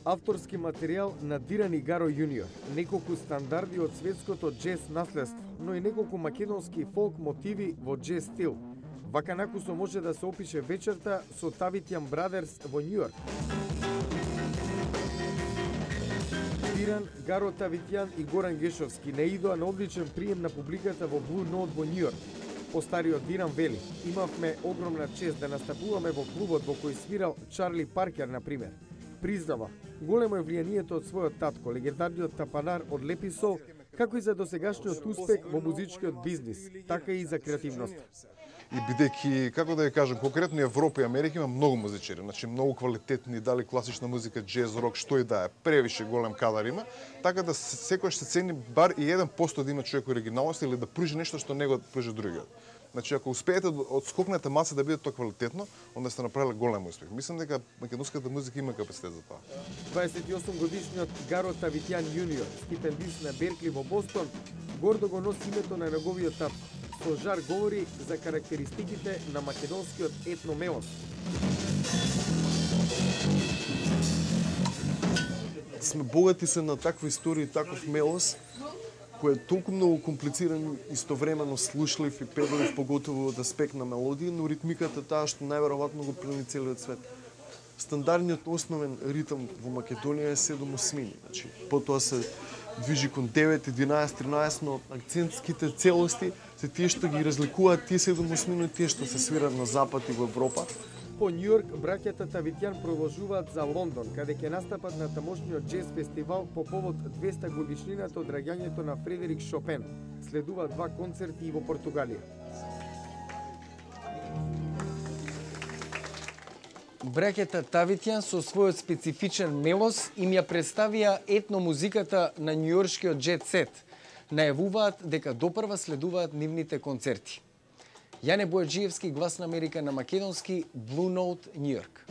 авторски материјал на Диран Гаро Јуниор, неколку стандарди од светското џез наследство, но и неколку македонски фолк мотиви во џез стил. Вака накусо може да се опише вечерта со Тавитјан Брадерс во Њујорк. Диран, Гаро Тавитјан и Горан Гешовски наидоа на одличен прием на публиката во Blue Note во Њујорк. Постариот Диран вели: "Имавме огромна чест да настапуваме во клубот во кој свирал Чарли Паркер, на пример." Признава, големо е влијанието од својот татко, легендарниот тапанар од Лепи Сол, како и за досегашниот успех во музичкиот бизнис, така и за креативност. И бидејќи, како да ја кажам, конкретно Европа и Америка има многу музичари, значи многу квалитетни, дали класична музика, џез, рок, што и да е, превише голем кадар има, така да секојаш се цени бар и 1% да има човек оригиналност или да пружи нешто што не го пружи другиот. Значи, ако успеете да отскокнете маца да биде тоа квалитетно, онда сте направиле голем успех. Мислам дека македонската музика има капацитет за тоа. 28 годишниот Гаро Тавитјан Јуниор, стипендист на Беркли во Бостон, гордо го носи името на неговиот татко. Со жар говори за карактеристиките на македонскиот етномелос. Сме богати се на таква историја и таков мелос, кој е толку многу комплициран, истовремено слушлив и педлив, поготово од аспект на мелодија, но ритмиката таа што најверојатно го плени целиот свет. Стандардниот основен ритм во Македонија е 7/8, значи потоа се движи кон 9, 11, 13, но акцентските целости се тие што ги разликуваат тие 7/8 и тие што се свират на запад и во Европа. По Њујорк, браќата Тавитјан продолжуваат за Лондон, каде ќе настапат на тамошниот џез фестивал по повод 200 годишнината од раѓањето на Фредерик Шопен. Следуваат 2 концерти и во Португалија. Браќата Тавитјан со својот специфичен мелос им ја представија етномузиката на њујоршкиот џет сет. Најавуваат дека допрва следуваат нивните концерти. Јане Бојаджиевски, Глас на Америка на македонски, Blue Note, Њујорк.